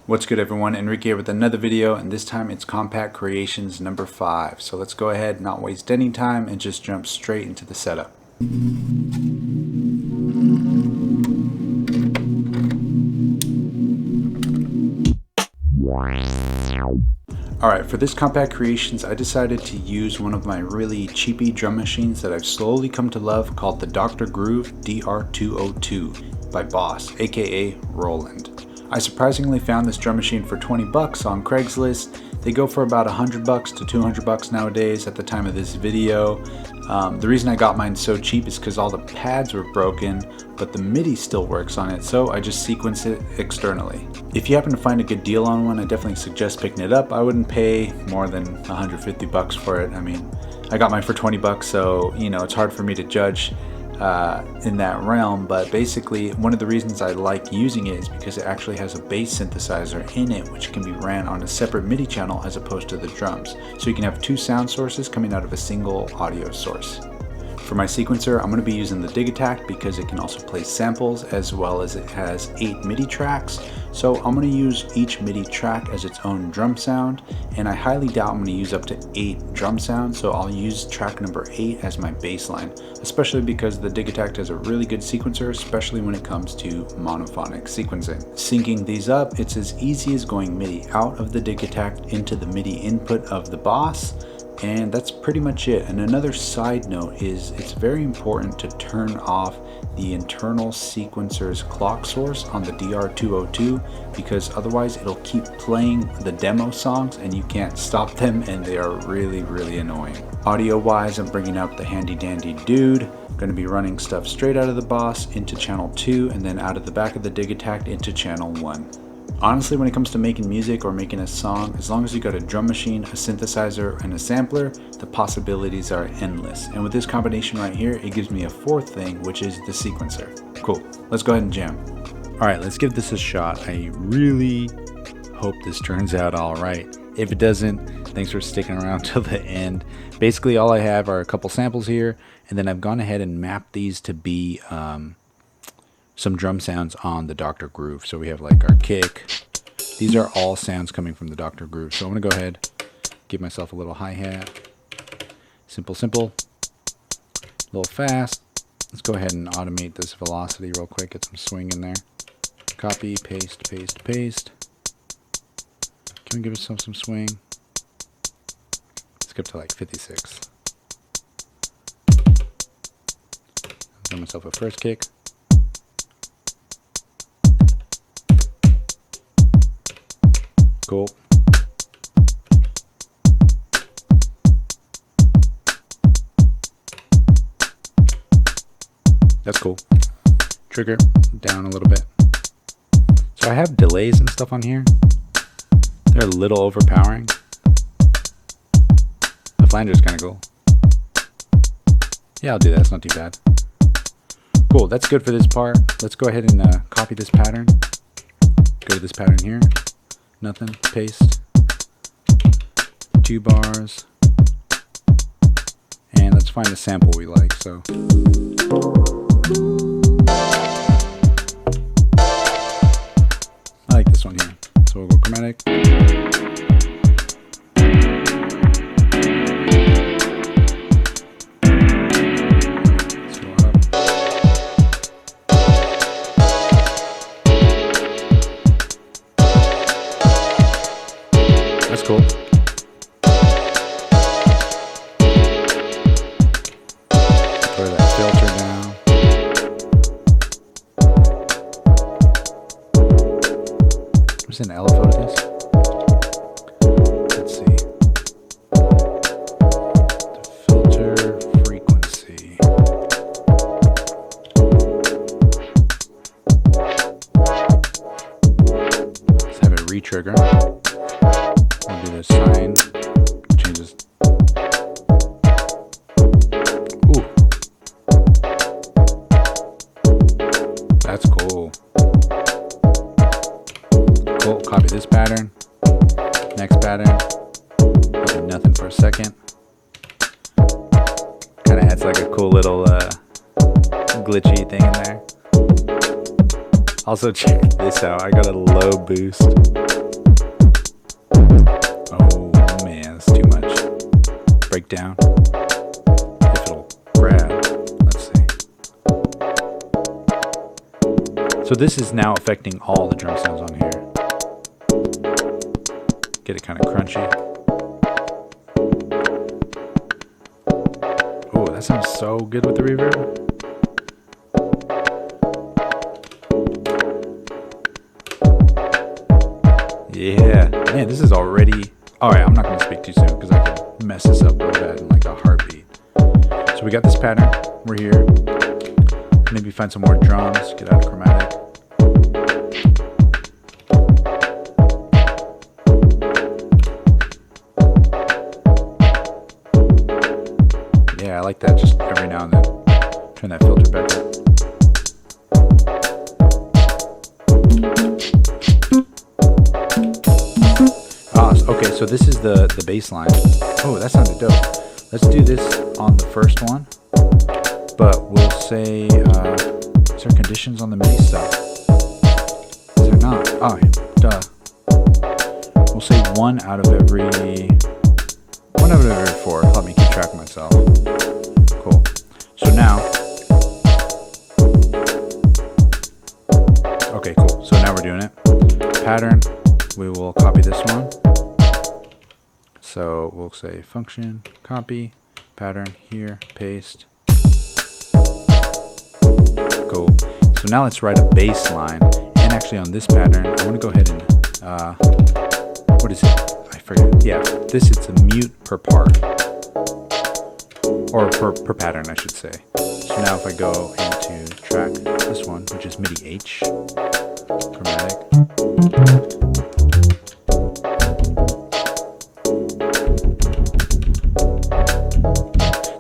What's good, everyone? Enrique here with another video, and this time it's Compact Creations number 5. So let's go ahead, not waste any time, and just jump straight into the setup. Alright, for this Compact Creations, I decided to use one of my really cheapy drum machines that I've slowly come to love, called the Dr. Groove DR202 by Boss, aka Roland. I surprisingly found this drum machine for 20 bucks on Craigslist. They go for about 100 bucks to 200 bucks nowadays at the time of this video. The reason I got mine so cheap is because all the pads were broken, but the MIDI still works on it, so I just sequence it externally. If you happen to find a good deal on one, I definitely suggest picking it up. I wouldn't pay more than 150 bucks for it. I mean, I got mine for 20 bucks, so you know, it's hard for me to judge in that realm, but basically one of the reasons I like using it is because it actually has a bass synthesizer in it, which can be ran on a separate MIDI channel as opposed to the drums. So you can have two sound sources coming out of a single audio source. For my sequencer, I'm going to be using the Digitakt because it can also play samples, as well as it has 8 MIDI tracks. So I'm going to use each MIDI track as its own drum sound, and I highly doubt I'm going to use up to 8 drum sounds, so I'll use track number 8 as my bass line, especially because the Digitakt has a really good sequencer, especially when it comes to monophonic sequencing. Syncing these up, it's as easy as going MIDI out of the Digitakt into the MIDI input of the Boss. And that's pretty much it. And another side note is it's very important to turn off the internal sequencer's clock source on the DR202, because otherwise it'll keep playing the demo songs and you can't stop them, and they are really annoying. Audio wise, I'm bringing out the handy dandy Dude. I'm going to be running stuff straight out of the Boss into channel 2 and then out of the back of the Digitakt into channel 1. Honestly, when it comes to making music or making a song, as long as you got a drum machine, a synthesizer, and a sampler, the possibilities are endless. And with this combination right here, it gives me a fourth thing, which is the sequencer. Cool, let's go ahead and jam. Alright, let's give this a shot. I really hope this turns out alright. If it doesn't, thanks for sticking around till the end. Basically, all I have are a couple samples here, and then I've gone ahead and mapped these to be some drum sounds on the Dr. Groove. So we have like our kick. These are all sounds coming from the Dr. Groove. So I'm going to go ahead, give myself a little hi-hat. Simple, a little fast. Let's go ahead and automate this velocity real quick, get some swing in there. Copy, paste. Can we give ourselves some swing? Let's get to like 56. Give myself a first kick. Cool. That's cool. Trigger down a little bit. So I have delays and stuff on here. They're a little overpowering. The flanger is kind of cool. Yeah, I'll do that. It's not too bad. Cool. That's good for this part. Let's go ahead and copy this pattern. Go to this pattern here. Nothing. Paste. 2 bars. And let's find a sample we like. So I like this one here. So we'll go chromatic. That's cool. Throw that filter down. There's an LFO to this. Let's see. The filter frequency. Let's have it re-trigger. I'll do this sign, changes. Ooh. That's cool. Cool, copy this pattern. Next pattern. I'll do nothing for a second. Kind of adds like a cool little glitchy thing in there. Also check this out, I got a low boost. down. If it'll grab. Let's see. So this is now affecting all the drum sounds on here. Get it kind of crunchy. Oh, that sounds so good with the reverb. Yeah, man, this is already... Alright, I'm not going to speak too soon because I could mess this up real bad in like a heartbeat. So we got this pattern. We're here. Maybe find some more drums. Get out of chromatic. Yeah, I like that just every now and then. Turn that filter back up. Okay, so this is the bass line. Oh, that sounded dope. Let's do this on the first one. But we'll say, is there conditions on the MIDI stuff? Is there not? Oh, duh. We'll say one out of every 4. Let me keep track of myself. Cool. So now, okay, cool. So now we're doing it. Pattern, we will copy this one. So we'll say function, copy, pattern here, paste. Cool. So now let's write a bass line. And actually on this pattern, I want to go ahead and, what is it? I forget. Yeah, it's a mute per part. Or per pattern, I should say. So now if I go into track, this one, which is MIDI H, chromatic.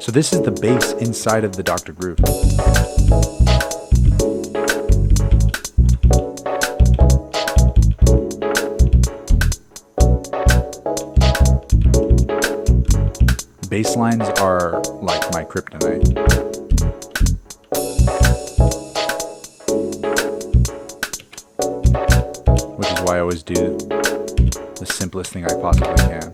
So this is the bass inside of the Dr. Groove. Bass lines are like my kryptonite. Which is why I always do the simplest thing I possibly can.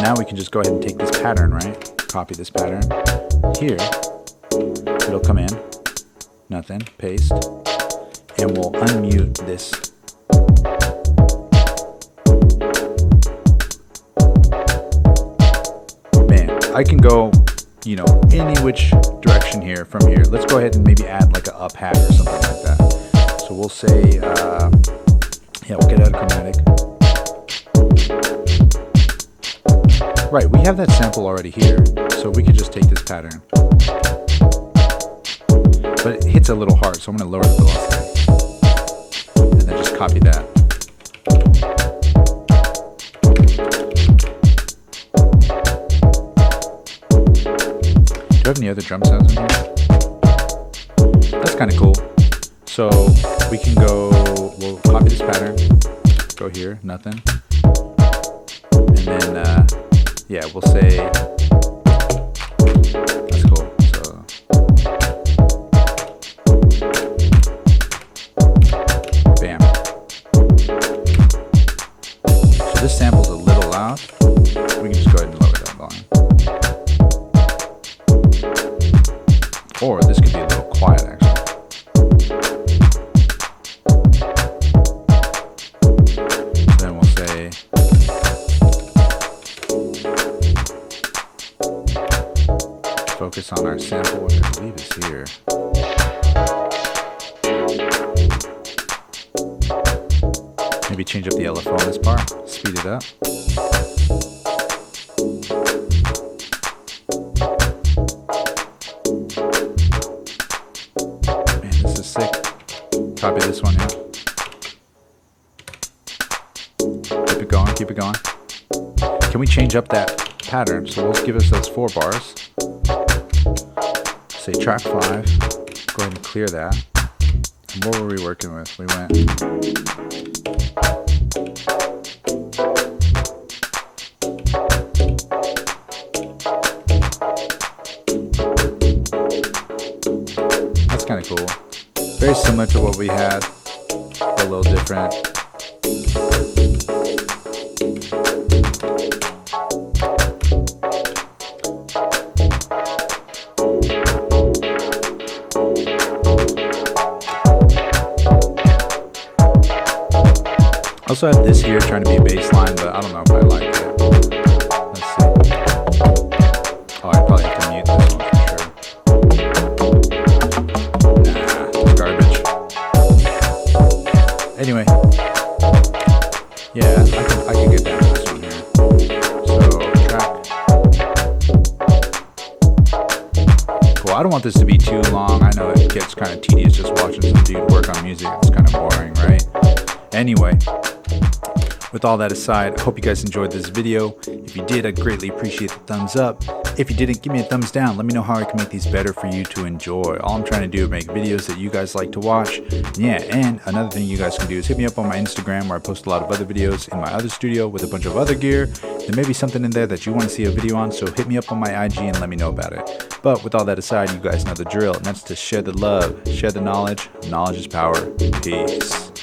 Now we can just go ahead and take this pattern, right? Copy this pattern. Here, it'll come in, nothing, paste, and we'll unmute this. Man, I can go, any which direction here from here. Let's go ahead and maybe add like a up hat or something like that. So we'll say, we'll get out of chromatic. Right, we have that sample already here, so we could just take this pattern. But it hits a little hard, so I'm going to lower the velocity. And then just copy that. Do you have any other drum sounds in here? That's kind of cool. So we can we'll copy this pattern, go here, nothing. And then, we'll say, that's cool, so, bam. So this sample's a little loud, we can just go ahead and lower that volume. Or this could be a little quiet actually. Then we'll say, focus on our sample, which I believe is here. Maybe change up the LFO on this part, speed it up. Man, this is sick. Copy this one, yeah. Keep it going, keep it going. Can we change up that pattern? So we'll give us those 4 bars. Say track 5, go ahead and clear that. And what were we working with? We went. of cool. Very similar to what we had, but a little different. I also have this here trying to be a bass line, but I don't know if I like it. Let's see. Oh, I probably have to mute this one for sure. Nah, it's garbage. Anyway. Yeah, I can get down to this one here. So, track. Cool, I don't want this to be too long. I know it gets kind of tedious just watching some dude work on music. It's kind of boring, right? Anyway. With all that aside, I hope you guys enjoyed this video. If you did, I'd greatly appreciate the thumbs up. If you didn't, give me a thumbs down. Let me know how I can make these better for you to enjoy. All I'm trying to do is make videos that you guys like to watch. Yeah, and another thing you guys can do is hit me up on my Instagram, where I post a lot of other videos in my other studio with a bunch of other gear. There may be something in there that you want to see a video on, so hit me up on my IG and let me know about it. But with all that aside, you guys know the drill, and that's to share the love, share the knowledge. Knowledge is power. Peace.